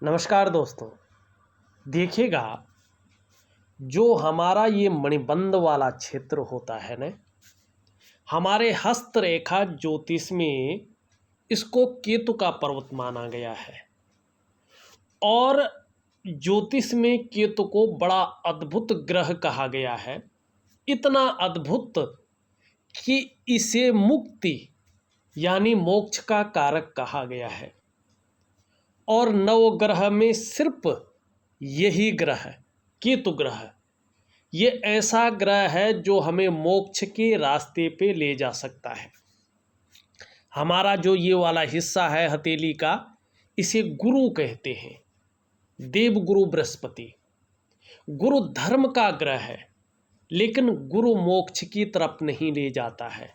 नमस्कार दोस्तों। देखिएगा, जो हमारा ये मणिबंध वाला क्षेत्र होता है ना, हमारे हस्तरेखा ज्योतिष में इसको केतु का पर्वत माना गया है। और ज्योतिष में केतु को बड़ा अद्भुत ग्रह कहा गया है। इतना अद्भुत कि इसे मुक्ति यानी मोक्ष का कारक कहा गया है। और नवग्रह में सिर्फ यही ग्रह केतु ग्रह, ये ऐसा ग्रह है जो हमें मोक्ष के रास्ते पे ले जा सकता है। हमारा जो ये वाला हिस्सा है हथेली का, इसे गुरु कहते हैं, देवगुरु बृहस्पति। गुरु धर्म का ग्रह है, लेकिन गुरु मोक्ष की तरफ नहीं ले जाता है।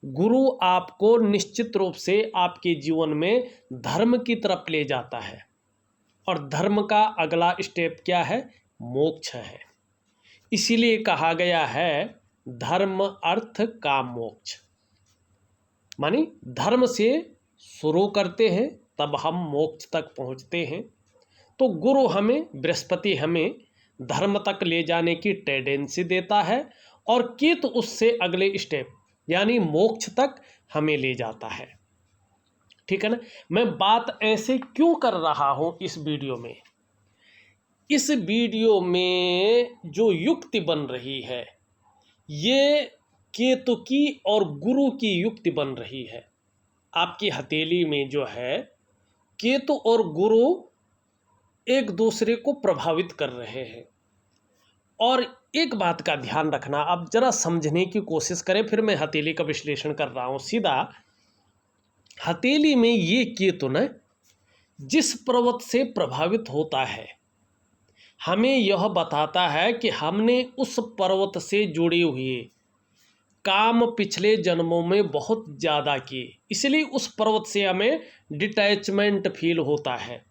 गुरु आपको निश्चित रूप से आपके जीवन में धर्म की तरफ ले जाता है। और धर्म का अगला स्टेप क्या है? मोक्ष है। इसीलिए कहा गया है धर्म अर्थ काम मोक्ष। मानी धर्म से शुरू करते हैं तब हम मोक्ष तक पहुंचते हैं। तो गुरु हमें, बृहस्पति हमें धर्म तक ले जाने की टेंडेंसी देता है और केतु उससे अगले स्टेप यानी मोक्ष तक हमें ले जाता है। ठीक है ना। मैं बात ऐसे क्यों कर रहा हूं इस वीडियो में? इस वीडियो में जो युक्ति बन रही है, ये केतु की और गुरु की युक्ति बन रही है। आपकी हथेली में जो है केतु और गुरु एक दूसरे को प्रभावित कर रहे हैं। और एक बात का ध्यान रखना, आप जरा समझने की कोशिश करें। फिर मैं हथेली का विश्लेषण कर रहा हूं सीधा। हथेली में ये केतु न जिस पर्वत से प्रभावित होता है, हमें यह बताता है कि हमने उस पर्वत से जुड़े हुए काम पिछले जन्मों में बहुत ज़्यादा किए, इसलिए उस पर्वत से हमें डिटैचमेंट फील होता है,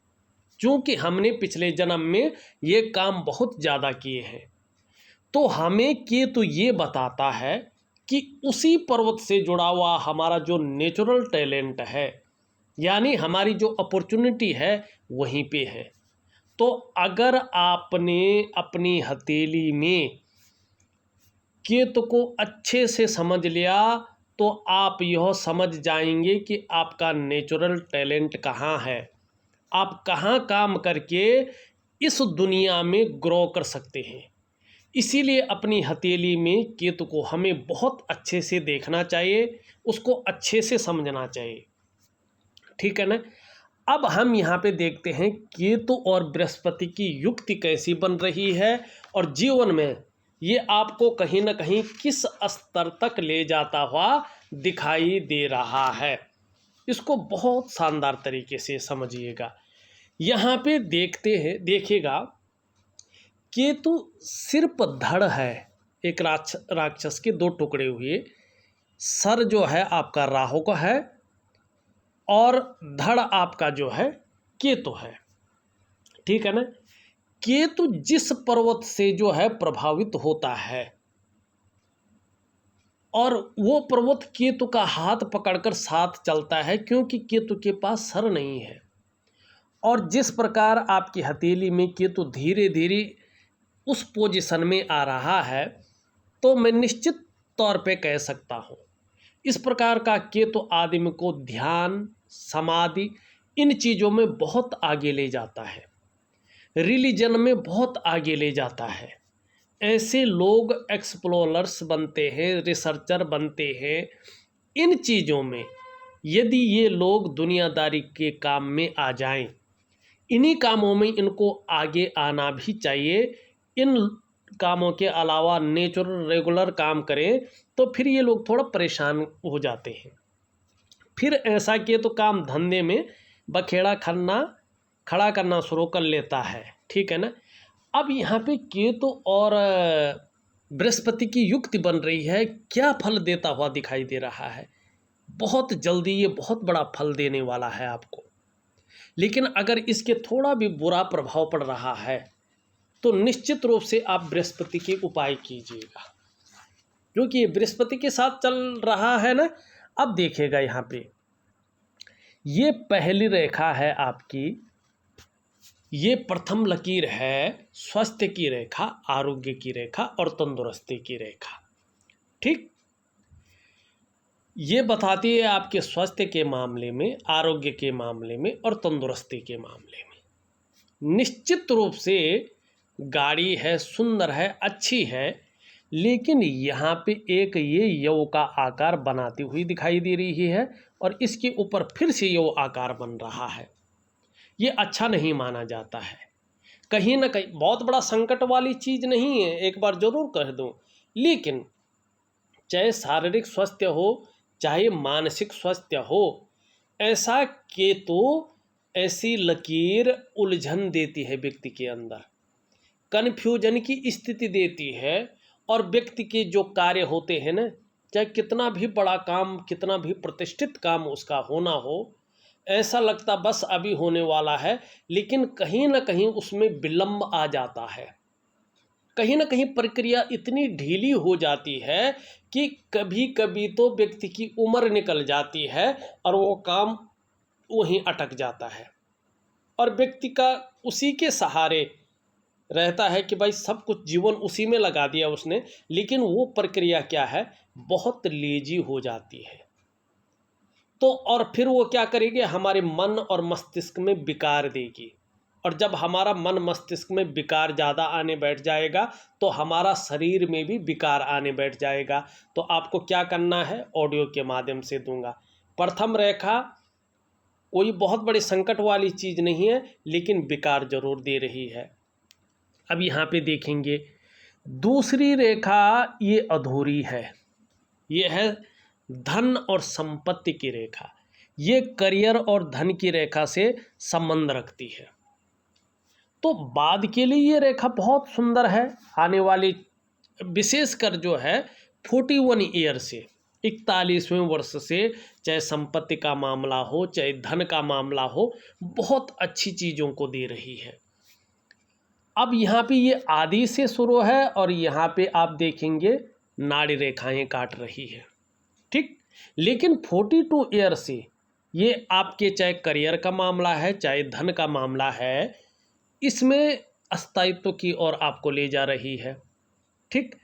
क्योंकि हमने पिछले जन्म में ये काम बहुत ज़्यादा किए हैं। तो हमें केतु ये बताता है कि उसी पर्वत से जुड़ा हुआ हमारा जो नेचुरल टैलेंट है, यानी हमारी जो अपॉर्चुनिटी है, वहीं पे है। तो अगर आपने अपनी हथेली में केतु को अच्छे से समझ लिया तो आप यह समझ जाएंगे कि आपका नेचुरल टैलेंट कहाँ है, आप कहाँ काम करके इस दुनिया में ग्रो कर सकते हैं। इसीलिए अपनी हथेली में केतु को हमें बहुत अच्छे से देखना चाहिए, उसको अच्छे से समझना चाहिए। ठीक है ना। अब हम यहाँ पे देखते हैं केतु और बृहस्पति की युक्ति कैसी बन रही है और जीवन में ये आपको कहीं ना कहीं किस स्तर तक ले जाता हुआ दिखाई दे रहा है। इसको बहुत शानदार तरीके से समझिएगा। यहाँ पे देखते हैं, देखिएगा, केतु सिर्फ धड़ है, एक राक्षस के दो टुकड़े हुए। सर जो है आपका राहु का है और धड़ आपका जो है केतु है। ठीक है ना। केतु जिस पर्वत से जो है प्रभावित होता है और वो पर्वत केतु का हाथ पकड़कर साथ चलता है, क्योंकि केतु के पास सर नहीं है। और जिस प्रकार आपकी हथेली में केतु धीरे धीरे उस पोजीशन में आ रहा है, तो मैं निश्चित तौर पे कह सकता हूँ इस प्रकार का केतु आदमी को ध्यान, समाधि, इन चीज़ों में बहुत आगे ले जाता है, रिलीजन में बहुत आगे ले जाता है। ऐसे लोग एक्सप्लोरर्स बनते हैं, रिसर्चर बनते हैं इन चीज़ों में। यदि ये लोग दुनियादारी के काम में आ जाएं, इन्हीं कामों में इनको आगे आना भी चाहिए। इन कामों के अलावा नेचुरल रेगुलर काम करें तो फिर ये लोग थोड़ा परेशान हो जाते हैं। फिर ऐसा किए तो काम धंधे में बखेड़ा खड़ा करना शुरू कर लेता है। ठीक है ना। अब यहाँ पे केतु और बृहस्पति की युक्ति बन रही है, क्या फल देता हुआ दिखाई दे रहा है? बहुत जल्दी ये बहुत बड़ा फल देने वाला है आपको। लेकिन अगर इसके थोड़ा भी बुरा प्रभाव पड़ रहा है तो निश्चित रूप से आप बृहस्पति के उपाय कीजिएगा, क्योंकि ये बृहस्पति के साथ चल रहा है ना। अब देखिएगा यहाँ पे ये पहली रेखा है आपकी ये प्रथम लकीर है स्वास्थ्य की रेखा, आरोग्य की रेखा और तंदुरुस्ती की रेखा। ठीक, ये बताती है आपके स्वास्थ्य के मामले में, आरोग्य के मामले में और तंदुरुस्ती के मामले में। निश्चित रूप से गाड़ी है, सुंदर है, अच्छी है, लेकिन यहाँ पे एक ये यव का आकार बनाती हुई दिखाई दे रही है और इसके ऊपर फिर से यव आकार बन रहा है। ये अच्छा नहीं माना जाता है। कहीं ना कहीं बहुत बड़ा संकट वाली चीज़ नहीं है, एक बार जरूर कह दूं, लेकिन चाहे शारीरिक स्वास्थ्य हो चाहे मानसिक स्वास्थ्य हो, ऐसा केतु ऐसी लकीर उलझन देती है व्यक्ति के अंदर, कन्फ्यूजन की स्थिति देती है। और व्यक्ति के जो कार्य होते हैं ना, चाहे कितना भी बड़ा काम, कितना भी प्रतिष्ठित काम उसका होना हो, ऐसा लगता बस अभी होने वाला है, लेकिन कहीं ना कहीं उसमें विलंब आ जाता है। कहीं ना कहीं प्रक्रिया इतनी ढीली हो जाती है कि कभी कभी तो व्यक्ति की उम्र निकल जाती है और वो काम वहीं अटक जाता है और व्यक्ति का उसी के सहारे रहता है कि भाई सब कुछ जीवन उसी में लगा दिया उसने, लेकिन वो प्रक्रिया क्या है, बहुत लेजी हो जाती है। तो और फिर वो क्या करेगी, हमारे मन और मस्तिष्क में विकार देगी, और जब हमारा मन मस्तिष्क में विकार ज़्यादा आने बैठ जाएगा तो हमारा शरीर में भी विकार आने बैठ जाएगा। तो आपको क्या करना है, ऑडियो के माध्यम से दूंगा। प्रथम रेखा कोई बहुत बड़ी संकट वाली चीज़ नहीं है, लेकिन विकार जरूर दे रही है। अब यहाँ पे देखेंगे दूसरी रेखा, ये अधूरी है, ये है धन और संपत्ति की रेखा। ये करियर और धन की रेखा से संबंध रखती है। तो बाद के लिए ये रेखा बहुत सुंदर है। आने वाली विशेषकर जो है 41 ईयर से 41वें वर्ष से, चाहे संपत्ति का मामला हो चाहे धन का मामला हो, बहुत अच्छी चीज़ों को दे रही है। अब यहाँ पे ये आदि से शुरू है और यहाँ पे आप देखेंगे नाड़ी रेखाएं काट रही है। ठीक, लेकिन 42 ईयर से ये आपके चाहे करियर का मामला है चाहे धन का मामला है, इसमें स्थायित्व की ओर आपको ले जा रही है। ठीक,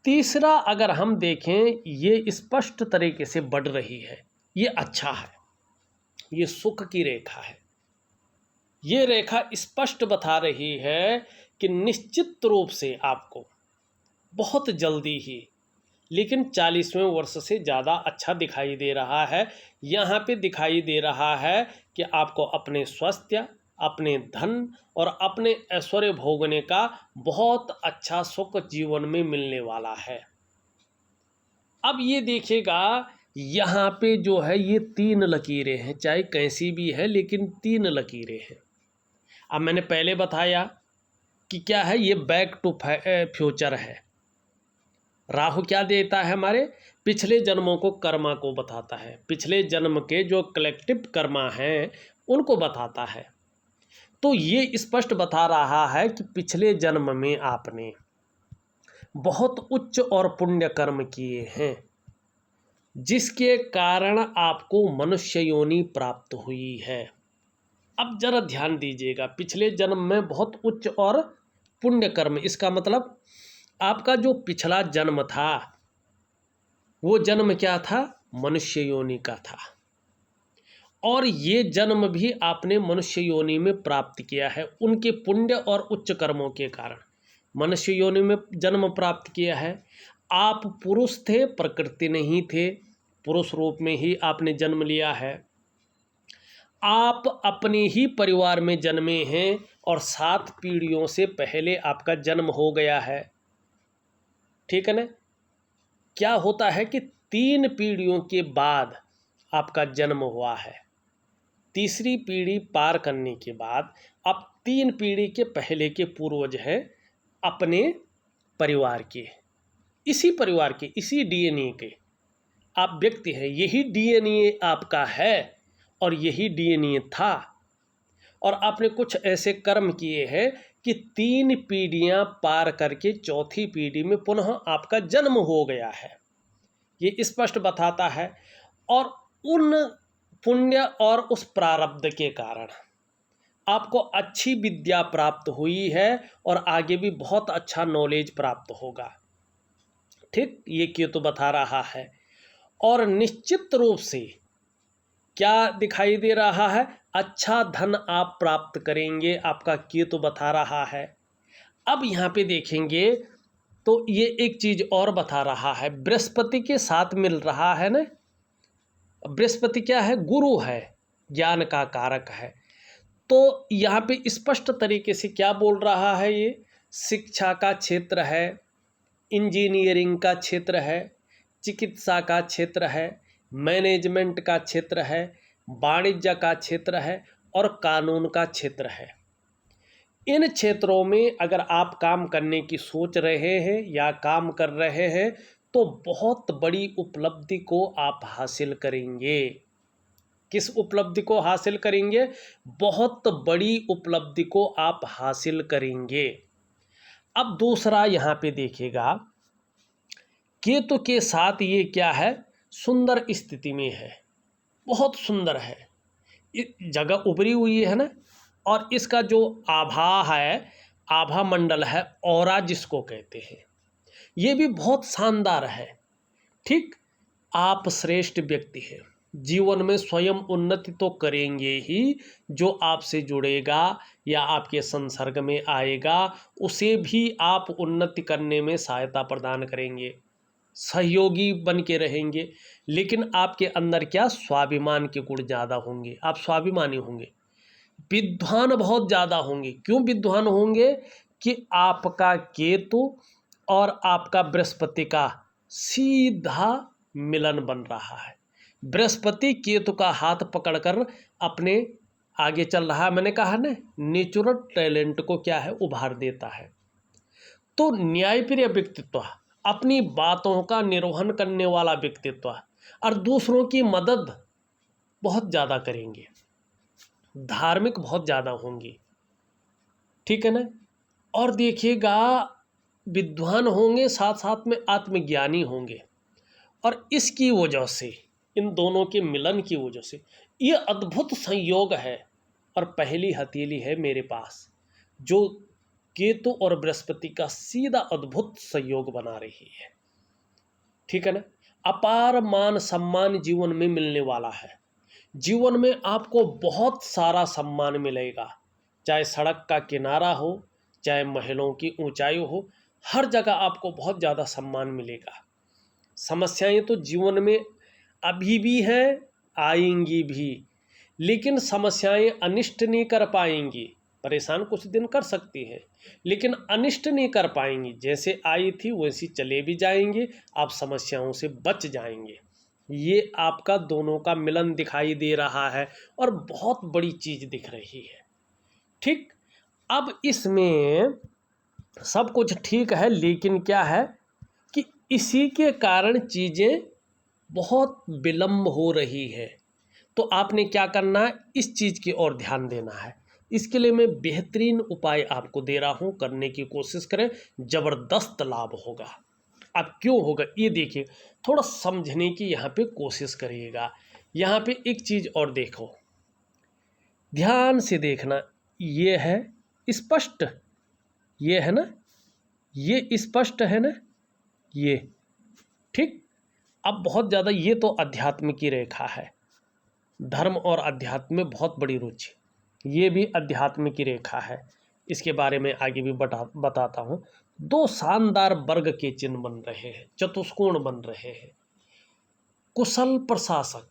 तीसरा अगर हम देखें, ये स्पष्ट तरीके से बढ़ रही है, ये अच्छा है, ये सुख की रेखा है। ये रेखा स्पष्ट बता रही है कि निश्चित रूप से आपको बहुत जल्दी ही, लेकिन 40वें वर्ष से ज़्यादा अच्छा दिखाई दे रहा है। यहाँ पे दिखाई दे रहा है कि आपको अपने स्वास्थ्य, अपने धन और अपने ऐश्वर्य भोगने का बहुत अच्छा सुख जीवन में मिलने वाला है। अब ये देखिएगा, यहाँ पे जो है ये 3 लकीरें हैं, चाहे कैसी भी है लेकिन 3 लकीरें हैं। अब मैंने पहले बताया कि क्या है, ये बैक टू फ्यूचर है। राहु क्या देता है, हमारे पिछले जन्मों को, कर्मा को बताता है, पिछले जन्म के जो कलेक्टिव कर्मा हैं उनको बताता है। तो ये स्पष्ट बता रहा है कि पिछले जन्म में आपने बहुत उच्च और पुण्य कर्म किए हैं, जिसके कारण आपको मनुष्य योनि प्राप्त हुई है। अब जरा ध्यान दीजिएगा, पिछले जन्म में बहुत उच्च और पुण्य कर्म, इसका मतलब आपका जो पिछला जन्म था वो जन्म क्या था, मनुष्य योनि का था, और ये जन्म भी आपने मनुष्य योनि में प्राप्त किया है उनके पुण्य और उच्च कर्मों के कारण। मनुष्य योनि में जन्म प्राप्त किया है। आप पुरुष थे, प्रकृति नहीं थे, पुरुष रूप में ही आपने जन्म लिया है। आप अपने ही परिवार में जन्मे हैं और 7 पीढ़ियों से पहले आपका जन्म हो गया है। ठीक है ना। क्या होता है कि 3 पीढ़ियों के बाद आपका जन्म हुआ है। तीसरी पीढ़ी पार करने के बाद अब 3 पीढ़ी के पहले के पूर्वज हैं अपने परिवार के, इसी परिवार के, इसी डीएनए के आप व्यक्ति हैं। यही डीएनए आपका है और यही डीएनए था, और आपने कुछ ऐसे कर्म किए हैं कि 3 पीढ़ियां पार करके 4थी पीढ़ी में पुनः आपका जन्म हो गया है। ये स्पष्ट बताता है। और उन पुण्य और उस प्रारब्ध के कारण आपको अच्छी विद्या प्राप्त हुई है और आगे भी बहुत अच्छा नॉलेज प्राप्त होगा। ठीक, ये केतु बता रहा है। और निश्चित रूप से क्या दिखाई दे रहा है, अच्छा धन आप प्राप्त करेंगे, आपका केतु बता रहा है। अब यहाँ पे देखेंगे तो ये एक चीज और बता रहा है, बृहस्पति के साथ मिल रहा है ना। बृहस्पति क्या है, गुरु है, ज्ञान का कारक है। तो यहाँ पे स्पष्ट तरीके से क्या बोल रहा है, ये शिक्षा का क्षेत्र है, इंजीनियरिंग का क्षेत्र है, चिकित्सा का क्षेत्र है, मैनेजमेंट का क्षेत्र है, वाणिज्य का क्षेत्र है और कानून का क्षेत्र है। इन क्षेत्रों में अगर आप काम करने की सोच रहे हैं या काम कर रहे हैं तो बहुत बड़ी उपलब्धि को आप हासिल करेंगे। किस उपलब्धि को हासिल करेंगे, बहुत बड़ी उपलब्धि को आप हासिल करेंगे। अब दूसरा यहाँ पे देखिएगा, केतु के साथ ये क्या है, सुंदर स्थिति में है, बहुत सुंदर है, जगह उभरी हुई है ना। और इसका जो आभा है, आभा मंडल है, ऑरा जिसको कहते हैं, ये भी बहुत शानदार है। ठीक, आप श्रेष्ठ व्यक्ति हैं, जीवन में स्वयं उन्नति तो करेंगे ही, जो आपसे जुड़ेगा या आपके संसर्ग में आएगा उसे भी आप उन्नति करने में सहायता प्रदान करेंगे, सहयोगी बन के रहेंगे। लेकिन आपके अंदर क्या, स्वाभिमान के गुण ज़्यादा होंगे, आप स्वाभिमानी होंगे, विद्वान बहुत ज़्यादा होंगे। क्यों विद्वान होंगे, कि आपका केतु और आपका बृहस्पति का सीधा मिलन बन रहा है। बृहस्पति केतु का हाथ पकड़कर अपने आगे चल रहा है। मैंने कहा ना, नेचुरल टैलेंट को क्या है, उभार देता है। तो न्यायप्रिय व्यक्तित्व, अपनी बातों का निर्वहन करने वाला व्यक्तित्व और दूसरों की मदद बहुत ज़्यादा करेंगे, धार्मिक बहुत ज़्यादा होंगी। ठीक है ना। और देखिएगा, विद्वान होंगे, साथ साथ में आत्मज्ञानी होंगे। और इसकी वजह से, इन दोनों के मिलन की वजह से ये अद्भुत संयोग है। और पहली हथेली है मेरे पास, जो केतु और बृहस्पति का सीधा अद्भुत संयोग बना रही है। ठीक है ना। अपार मान सम्मान जीवन में मिलने वाला है। जीवन में आपको बहुत सारा सम्मान मिलेगा, चाहे सड़क का किनारा हो, चाहे महलों की ऊंचाई हो, हर जगह आपको बहुत ज़्यादा सम्मान मिलेगा। समस्याएं तो जीवन में अभी भी हैं, आएंगी भी, लेकिन समस्याएं अनिष्ट नहीं कर पाएंगी। परेशान कुछ दिन कर सकती हैं, लेकिन अनिष्ट नहीं कर पाएंगी। जैसे आई थी वैसी चले भी जाएंगे, आप समस्याओं से बच जाएंगे। ये आपका दोनों का मिलन दिखाई दे रहा है और बहुत बड़ी चीज़ दिख रही है। ठीक, अब इसमें सब कुछ ठीक है, लेकिन क्या है कि इसी के कारण चीज़ें बहुत विलम्ब हो रही है। तो आपने क्या करना है, इस चीज़ की ओर ध्यान देना है। इसके लिए मैं बेहतरीन उपाय आपको दे रहा हूँ, करने की कोशिश करें, ज़बरदस्त लाभ होगा। अब क्यों होगा ये देखिए, थोड़ा समझने की यहाँ पे कोशिश करिएगा। यहाँ पे एक चीज़ और देखो, ध्यान से देखना, ये है स्पष्ट, ये है ना, ये स्पष्ट है ना, ये ठीक। अब बहुत ज़्यादा ये तो अध्यात्म की रेखा है, धर्म और अध्यात्म में बहुत बड़ी रुचि, ये भी अध्यात्म की रेखा है। इसके बारे में आगे भी बताता हूँ। दो शानदार वर्ग के चिन्ह बन रहे हैं, चतुष्कोण बन रहे हैं। कुशल प्रशासक,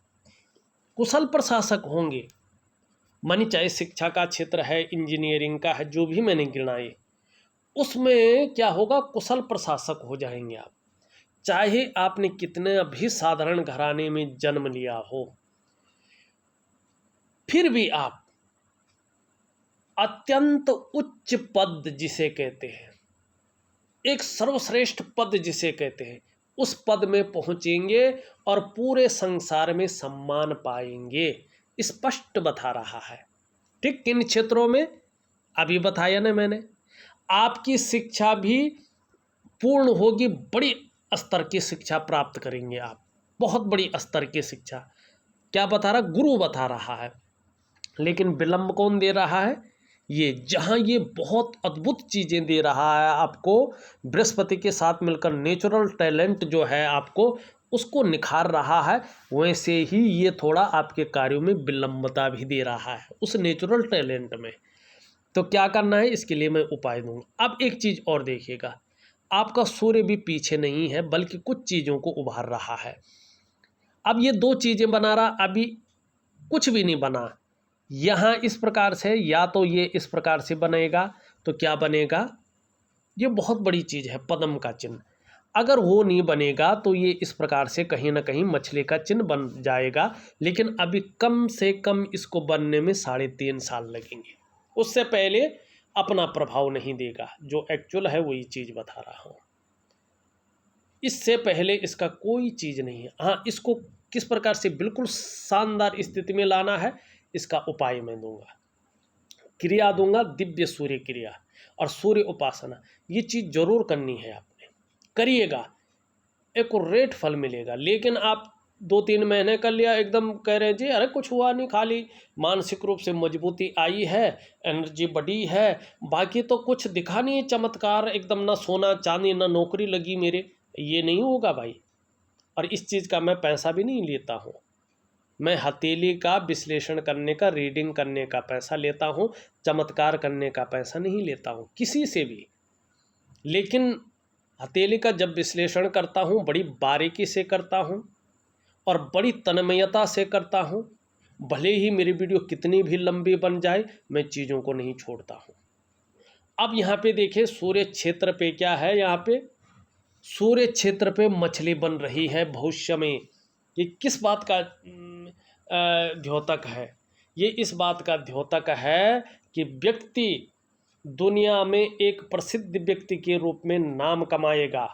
कुशल प्रशासक होंगे, मानी चाहे शिक्षा का क्षेत्र है, इंजीनियरिंग का है, जो भी मैंने गिनाए, उसमें क्या होगा, कुशल प्रशासक हो जाएंगे आप। चाहे आपने कितने भी साधारण घराने में जन्म लिया हो, फिर भी आप अत्यंत उच्च पद जिसे कहते हैं, एक सर्वश्रेष्ठ पद जिसे कहते हैं, उस पद में पहुंचेंगे और पूरे संसार में सम्मान पाएंगे, स्पष्ट बता रहा है। ठीक, किन क्षेत्रों में अभी बताया ना मैंने। आपकी शिक्षा भी पूर्ण होगी, बड़ी स्तर की शिक्षा प्राप्त करेंगे आप, बहुत बड़ी स्तर की शिक्षा। क्या बता रहा, गुरु बता रहा है। लेकिन विलंब कौन दे रहा है, ये जहाँ ये बहुत अद्भुत चीज़ें दे रहा है आपको, बृहस्पति के साथ मिलकर नेचुरल टैलेंट जो है आपको उसको निखार रहा है, वैसे ही ये थोड़ा आपके कार्यों में विलंबता भी दे रहा है उस नेचुरल टैलेंट में। तो क्या करना है, इसके लिए मैं उपाय दूंगा। अब एक चीज़ और देखिएगा, आपका सूर्य भी पीछे नहीं है बल्कि कुछ चीज़ों को उभार रहा है। अब ये दो चीज़ें बना रहा, अभी कुछ भी नहीं बना। यहाँ इस प्रकार से, या तो ये इस प्रकार से बनेगा तो क्या बनेगा, ये बहुत बड़ी चीज़ है पद्म का चिन्ह। अगर वो नहीं बनेगा तो ये इस प्रकार से कहीं ना कहीं मछली का चिन्ह बन जाएगा, लेकिन अभी कम से कम इसको बनने में 3.5 साल लगेंगे। उससे पहले अपना प्रभाव नहीं देगा, जो एक्चुअल है वही चीज़ बता रहा हूँ। इससे पहले इसका कोई चीज़ नहीं है। हाँ, इसको किस प्रकार से बिल्कुल शानदार स्थिति में लाना है, इसका उपाय मैं दूंगा, क्रिया दूंगा, दिव्य सूर्य क्रिया और सूर्य उपासना। ये चीज़ जरूर करनी है, आपने करिएगा, एक रेट फल मिलेगा। लेकिन आप 2-3 महीने कर लिया, एकदम कह रहे हैं जी अरे कुछ हुआ नहीं, खाली मानसिक रूप से मजबूती आई है, एनर्जी बढ़ी है, बाकी तो कुछ दिखा नहीं चमत्कार, एकदम ना सोना चांदी ना नौकरी लगी मेरे, ये नहीं होगा भाई। और इस चीज़ का मैं पैसा भी नहीं लेता हूँ, मैं हथेली का विश्लेषण करने का, रीडिंग करने का पैसा लेता हूँ, चमत्कार करने का पैसा नहीं लेता हूँ किसी से भी। लेकिन हथेली का जब विश्लेषण करता हूँ बड़ी बारीकी से करता हूँ और बड़ी तन्मयता से करता हूँ, भले ही मेरी वीडियो कितनी भी लंबी बन जाए, मैं चीज़ों को नहीं छोड़ता हूँ। अब यहाँ पे देखिए सूर्य क्षेत्र पे क्या है, यहाँ पे सूर्य क्षेत्र पे मछली बन रही है भविष्य में। ये किस बात का द्योतक है, ये इस बात का द्योतक है कि व्यक्ति दुनिया में एक प्रसिद्ध व्यक्ति के रूप में नाम कमाएगा,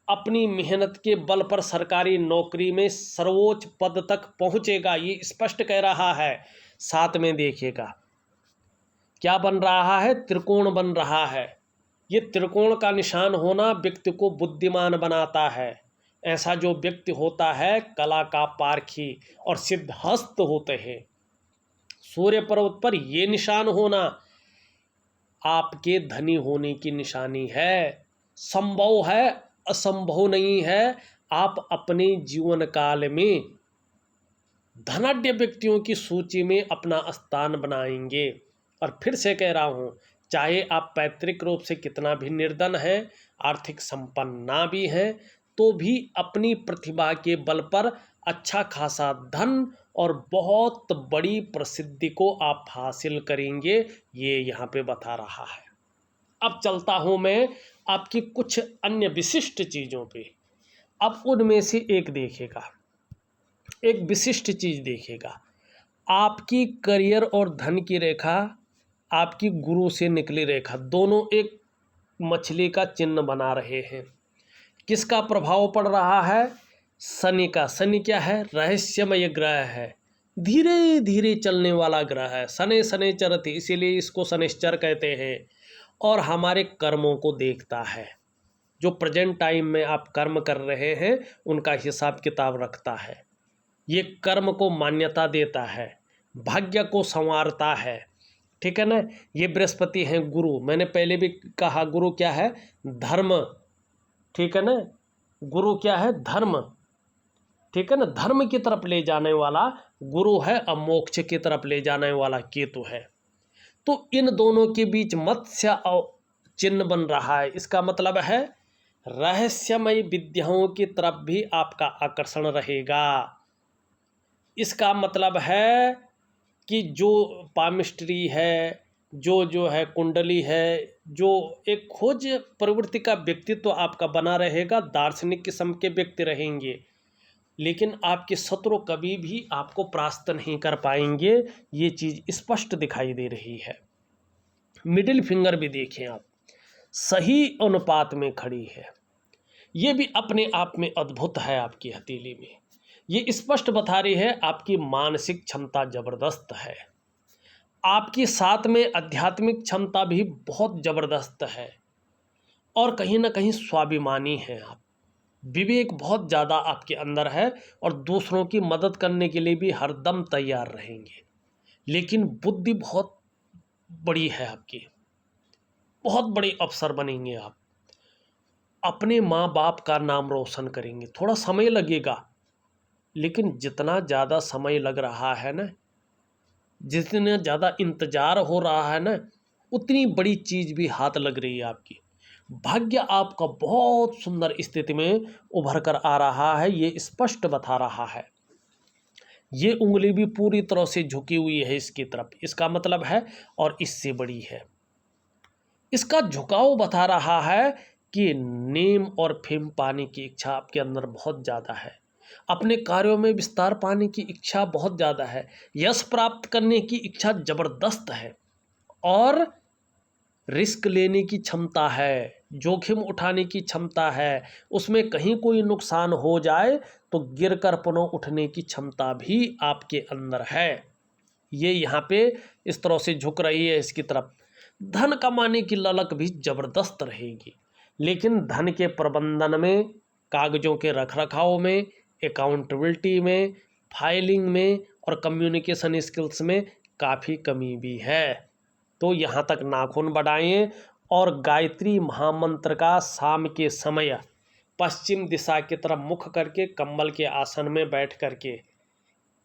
अपनी मेहनत के बल पर सरकारी नौकरी में सर्वोच्च पद तक पहुंचेगा, ये स्पष्ट कह रहा है। साथ में देखिएगा क्या बन रहा है, त्रिकोण बन रहा है। ये त्रिकोण का निशान होना व्यक्ति को बुद्धिमान बनाता है। ऐसा जो व्यक्ति होता है कला का पारखी और सिद्धहस्त होते हैं। सूर्य पर्वत पर ये निशान होना आपके धनी होने की निशानी है, संभव है, असंभव नहीं है। आप अपने जीवन काल में धनाढ्य व्यक्तियों की सूची में अपना स्थान बनाएंगे। और फिर से कह रहा हूँ, चाहे आप पैतृक रूप से कितना भी निर्धन हैं, आर्थिक संपन्न ना भी हैं, तो भी अपनी प्रतिभा के बल पर अच्छा खासा धन और बहुत बड़ी प्रसिद्धि को आप हासिल करेंगे, ये यहाँ पे बता रहा है। अब चलता हूँ मैं आपकी कुछ अन्य विशिष्ट चीज़ों पे। अब उनमें से एक देखेगा, एक विशिष्ट चीज़ देखेगा, आपकी करियर और धन की रेखा, आपकी गुरु से निकली रेखा, दोनों एक मछली का चिन्ह बना रहे हैं। किसका प्रभाव पड़ रहा है, शनि का। शनि क्या है, रहस्यमय ग्रह है, धीरे धीरे चलने वाला ग्रह है। शनि शनिचरति, इसीलिए इसको शनिश्चर कहते हैं। और हमारे कर्मों को देखता है, जो प्रेजेंट टाइम में आप कर्म कर रहे हैं उनका हिसाब किताब रखता है। ये कर्म को मान्यता देता है, भाग्य को संवारता है, ठीक है ना। ये बृहस्पति हैं गुरु, मैंने पहले भी कहा गुरु क्या है, धर्म, ठीक है ना। गुरु क्या है, धर्म, ठीक है ना। धर्म की तरफ ले जाने वाला गुरु है और मोक्ष की तरफ ले जाने वाला केतु है। तो इन दोनों के बीच मत्स्य चिन्ह बन रहा है। इसका मतलब है रहस्यमय विद्याओं की तरफ भी आपका आकर्षण रहेगा। इसका मतलब है कि जो पामिस्ट्री है, जो है कुंडली है, जो एक खोज प्रवृत्ति का व्यक्तित्व आपका बना रहेगा, दार्शनिक किस्म के व्यक्ति रहेंगे, लेकिन आपके शत्रु कभी भी आपको परास्त नहीं कर पाएंगे। ये चीज़ स्पष्ट दिखाई दे रही है। मिडिल फिंगर भी देखें आप, सही अनुपात में खड़ी है। ये भी अपने आप में अद्भुत है। आपकी हथेली में ये स्पष्ट बता रही है आपकी मानसिक क्षमता ज़बरदस्त है, आपकी साथ में आध्यात्मिक क्षमता भी बहुत ज़बरदस्त है, और कहीं ना कहीं स्वाभिमानी हैं आप। विवेक बहुत ज़्यादा आपके अंदर है और दूसरों की मदद करने के लिए भी हरदम तैयार रहेंगे। लेकिन बुद्धि बहुत बड़ी है आपकी, बहुत बड़े अफसर बनेंगे आप, अपने माँ बाप का नाम रोशन करेंगे। थोड़ा समय लगेगा, लेकिन जितना ज़्यादा समय लग रहा है ना, जितना ज़्यादा इंतज़ार हो रहा है ना, उतनी बड़ी चीज़ भी हाथ लग रही है आपकी। भाग्य आपका बहुत सुंदर स्थिति में उभर कर आ रहा है, ये स्पष्ट बता रहा है। ये उंगली भी पूरी तरह से झुकी हुई है इसकी तरफ, इसका मतलब है और इससे बड़ी है। इसका झुकाव बता रहा है कि नेम और फेम पाने की इच्छा आपके अंदर बहुत ज़्यादा है, अपने कार्यों में विस्तार पाने की इच्छा बहुत ज़्यादा है, यश प्राप्त करने की इच्छा ज़बरदस्त है, और रिस्क लेने की क्षमता है, जोखिम उठाने की क्षमता है। उसमें कहीं कोई नुकसान हो जाए तो गिरकर पुनः उठने की क्षमता भी आपके अंदर है। ये यहाँ पे इस तरह से झुक रही है इसकी तरफ। धन कमाने की ललक भी ज़बरदस्त रहेगी, लेकिन धन के प्रबंधन में, कागज़ों के रखरखाव में, अकाउंटेबिलिटी में, फाइलिंग में और कम्युनिकेशन स्किल्स में काफ़ी कमी भी है। तो यहाँ तक नाखून बढ़ाएं और गायत्री महामंत्र का शाम के समय पश्चिम दिशा की तरफ मुख करके कंबल के आसन में बैठ करके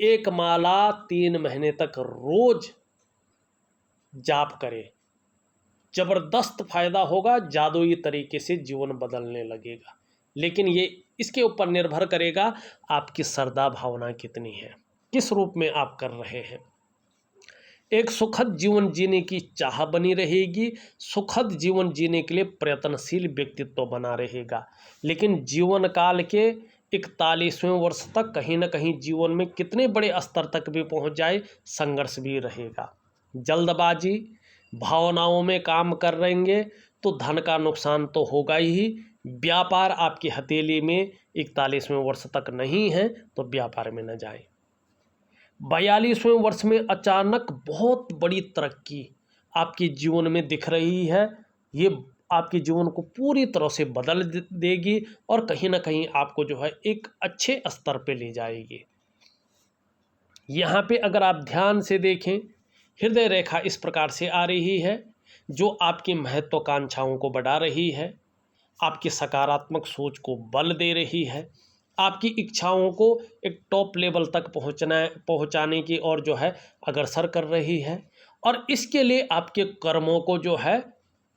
एक माला 3 महीने तक रोज जाप करें। जबरदस्त फायदा होगा, जादुई तरीके से जीवन बदलने लगेगा। लेकिन ये इसके ऊपर निर्भर करेगा आपकी श्रद्धा भावना कितनी है, किस रूप में आप कर रहे हैं। एक सुखद जीवन जीने की चाह बनी रहेगी, सुखद जीवन जीने के लिए प्रयत्नशील व्यक्तित्व बना रहेगा। लेकिन जीवन काल के 41वें वर्ष तक कहीं ना कहीं जीवन में कितने बड़े स्तर तक भी पहुंच जाए, संघर्ष भी रहेगा। जल्दबाजी, भावनाओं में काम कर रहेंगे तो धन का नुकसान तो होगा ही। व्यापार आपकी हथेली में 41वें वर्ष तक नहीं है तो व्यापार में न जाए। 42वें वर्ष में अचानक बहुत बड़ी तरक्की आपके जीवन में दिख रही है। ये आपके जीवन को पूरी तरह से बदल देगी और कहीं ना कहीं आपको जो है एक अच्छे स्तर पे ले जाएगी। यहाँ पे अगर आप ध्यान से देखें, हृदय रेखा इस प्रकार से आ रही है जो आपकी महत्वाकांक्षाओं को बढ़ा रही है, आपकी सकारात्मक सोच को बल दे रही है, आपकी इच्छाओं को एक टॉप लेवल तक पहुंचाने की और जो है अग्रसर कर रही है। और इसके लिए आपके कर्मों को जो है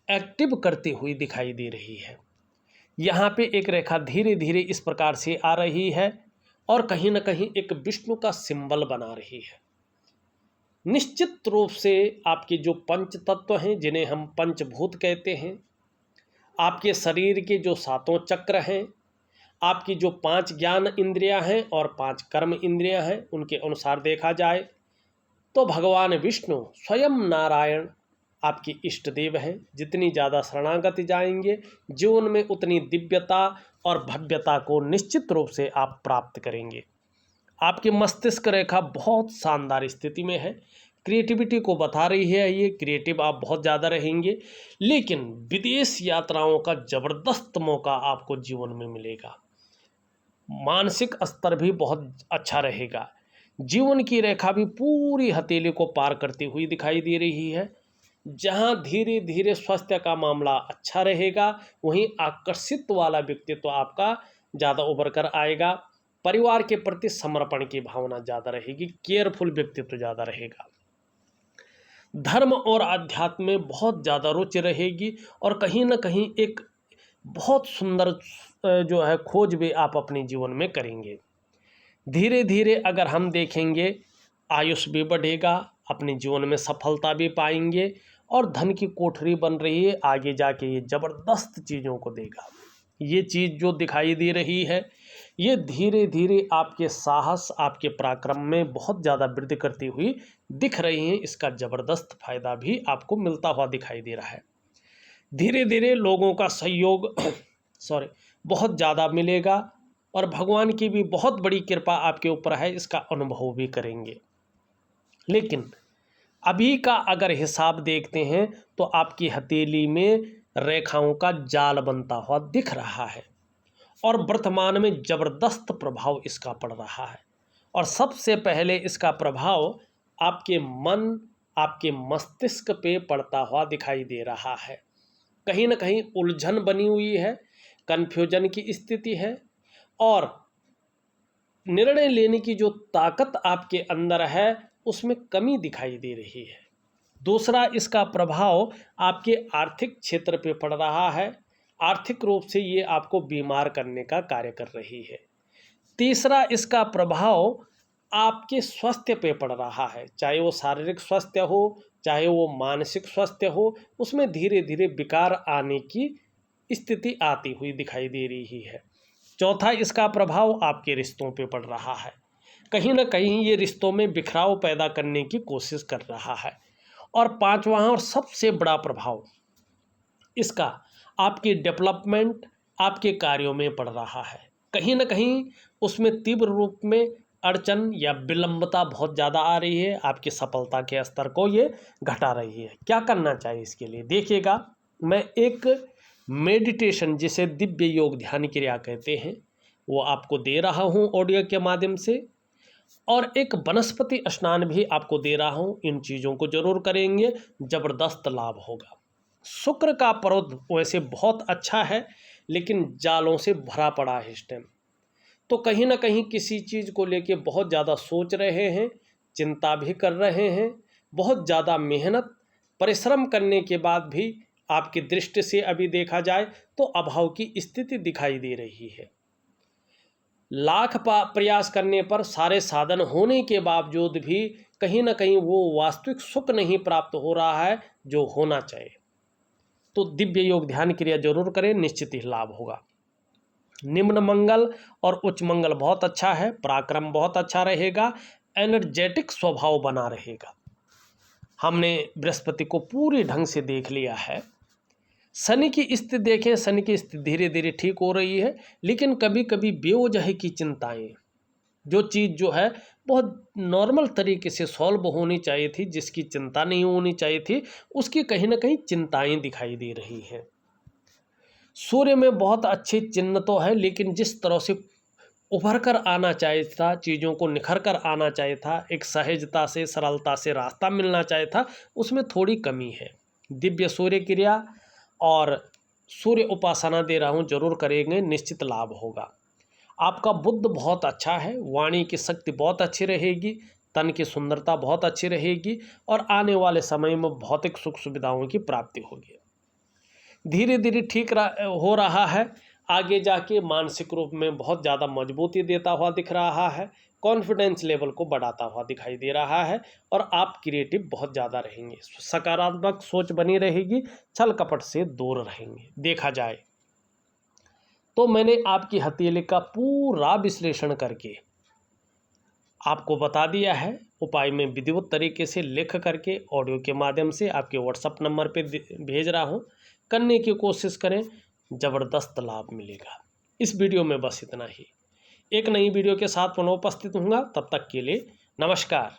एक्टिव करती हुई दिखाई दे रही है। यहाँ पे एक रेखा धीरे धीरे इस प्रकार से आ रही है और कहीं ना कहीं एक विष्णु का सिंबल बना रही है। निश्चित रूप से आपके जो पंच तत्व हैं, जिन्हें हम पंचभूत कहते हैं, आपके शरीर के जो 7 चक्र हैं, आपकी जो 5 ज्ञान इंद्रियां हैं और 5 कर्म इंद्रियां हैं, उनके अनुसार देखा जाए तो भगवान विष्णु स्वयं नारायण आपकी इष्ट देव हैं। जितनी ज़्यादा शरणागति जाएंगे, जीवन में उतनी दिव्यता और भव्यता को निश्चित रूप से आप प्राप्त करेंगे। आपकी मस्तिष्क रेखा बहुत शानदार स्थिति में है, क्रिएटिविटी को बता रही है। ये क्रिएटिव आप बहुत ज़्यादा रहेंगे, लेकिन विदेश यात्राओं का ज़बरदस्त मौका आपको जीवन में मिलेगा। मानसिक स्तर भी बहुत अच्छा रहेगा। जीवन की रेखा भी पूरी हथेली को पार करती हुई दिखाई दे रही है। जहाँ धीरे धीरे स्वास्थ्य का मामला अच्छा रहेगा, वहीं आकर्षित वाला व्यक्तित्व आपका ज़्यादा उभर कर आएगा। परिवार के प्रति समर्पण की भावना ज़्यादा रहेगी, केयरफुल व्यक्तित्व ज़्यादा रहेगा। धर्म और आध्यात्म में बहुत ज़्यादा रुचि रहेगी और कहीं ना कहीं एक बहुत सुंदर जो है खोज भी आप अपने जीवन में करेंगे। धीरे धीरे अगर हम देखेंगे, आयुष भी बढ़ेगा, अपने जीवन में सफलता भी पाएंगे और धन की कोठरी बन रही है, आगे जाके ये ज़बरदस्त चीज़ों को देगा। ये चीज़ जो दिखाई दे रही है, ये धीरे धीरे आपके साहस, आपके पराक्रम में बहुत ज़्यादा वृद्धि करती हुई दिख रही हैं। इसका ज़बरदस्त फायदा भी आपको मिलता हुआ दिखाई दे रहा है। धीरे धीरे लोगों का सहयोग बहुत ज़्यादा मिलेगा और भगवान की भी बहुत बड़ी कृपा आपके ऊपर है, इसका अनुभव भी करेंगे। लेकिन अभी का अगर हिसाब देखते हैं तो आपकी हथेली में रेखाओं का जाल बनता हुआ दिख रहा है और वर्तमान में ज़बरदस्त प्रभाव इसका पड़ रहा है। और सबसे पहले इसका प्रभाव आपके मन, आपके मस्तिष्क पे पड़ता हुआ दिखाई दे रहा है। कहीं ना कहीं उलझन बनी हुई है, कन्फ्यूजन की स्थिति है और निर्णय लेने की जो ताकत आपके अंदर है उसमें कमी दिखाई दे रही है। दूसरा, इसका प्रभाव आपके आर्थिक क्षेत्र पे पड़ रहा है। आर्थिक रूप से ये आपको बीमार करने का कार्य कर रही है। तीसरा, इसका प्रभाव आपके स्वास्थ्य पे पड़ रहा है, चाहे वो शारीरिक स्वास्थ्य हो चाहे वो मानसिक स्वास्थ्य हो, उसमें धीरे धीरे विकार आने की स्थिति आती हुई दिखाई दे रही है। चौथा, इसका प्रभाव आपके रिश्तों पे पड़ रहा है। कहीं ना कहीं ये रिश्तों में बिखराव पैदा करने की कोशिश कर रहा है। और पांचवा और सबसे बड़ा प्रभाव इसका आपकी डेवलपमेंट, आपके कार्यों में पड़ रहा है। कहीं ना कहीं उसमें तीव्र रूप में अड़चन या विलंबता बहुत ज़्यादा आ रही है, आपकी सफलता के स्तर को ये घटा रही है। क्या करना चाहिए इसके लिए, देखिएगा, मैं एक मेडिटेशन जिसे दिव्य योग ध्यान क्रिया कहते हैं वो आपको दे रहा हूँ ऑडियो के माध्यम से, और एक वनस्पति स्नान भी आपको दे रहा हूँ। इन चीज़ों को जरूर करेंगे, ज़बरदस्त लाभ होगा। शुक्र का पर्व वैसे बहुत अच्छा है लेकिन जालों से भरा पड़ा है इस टाइम। तो कहीं ना कहीं किसी चीज़ को लेके बहुत ज़्यादा सोच रहे हैं, चिंता भी कर रहे हैं। बहुत ज़्यादा मेहनत परिश्रम करने के बाद भी आपकी दृष्टि से अभी देखा जाए तो अभाव की स्थिति दिखाई दे रही है। लाख प्रयास करने पर, सारे साधन होने के बावजूद भी कहीं ना कहीं वो वास्तविक सुख नहीं प्राप्त हो रहा है जो होना चाहिए। तो दिव्य योग ध्यान क्रिया जरूर करें, निश्चित ही लाभ होगा। निम्न मंगल और उच्च मंगल बहुत अच्छा है, पराक्रम बहुत अच्छा रहेगा, एनर्जेटिक स्वभाव बना रहेगा। हमने बृहस्पति को पूरी ढंग से देख लिया है। शनि की स्थिति देखें, शनि की स्थिति धीरे धीरे ठीक हो रही है, लेकिन कभी कभी बेवजह की चिंताएं, जो चीज़ जो है बहुत नॉर्मल तरीके से सॉल्व होनी चाहिए थी, जिसकी चिंता नहीं होनी चाहिए थी, उसकी कहीं ना कहीं चिंताएं दिखाई दे रही हैं। सूर्य में बहुत अच्छे चिन्ह तो है, लेकिन जिस तरह से उभर कर आना चाहिए था, चीज़ों को निखर कर आना चाहिए था, एक सहजता से सरलता से रास्ता मिलना चाहिए था, उसमें थोड़ी कमी है। दिव्य सूर्य क्रिया और सूर्य उपासना दे रहा हूँ, जरूर करेंगे, निश्चित लाभ होगा। आपका बुद्ध बहुत अच्छा है, वाणी की शक्ति बहुत अच्छी रहेगी, तन की सुंदरता बहुत अच्छी रहेगी और आने वाले समय में भौतिक सुख सुविधाओं की प्राप्ति होगी। धीरे धीरे ठीक हो रहा है, आगे जाके मानसिक रूप में बहुत ज़्यादा मजबूती देता हुआ दिख रहा है, कॉन्फिडेंस लेवल को बढ़ाता हुआ दिखाई दे रहा है और आप क्रिएटिव बहुत ज़्यादा रहेंगे, सकारात्मक सोच बनी रहेगी, छल कपट से दूर रहेंगे। देखा जाए तो मैंने आपकी हथेली का पूरा विश्लेषण करके आपको बता दिया है। उपाय में विधिवत तरीके से लिख करके ऑडियो के माध्यम से आपके व्हाट्सएप नंबर पे भेज रहा हूँ, करने की कोशिश करें, ज़बरदस्त लाभ मिलेगा। इस वीडियो में बस इतना ही। एक नई वीडियो के साथ पुनः उपस्थित होऊंगा, तब तक के लिए नमस्कार।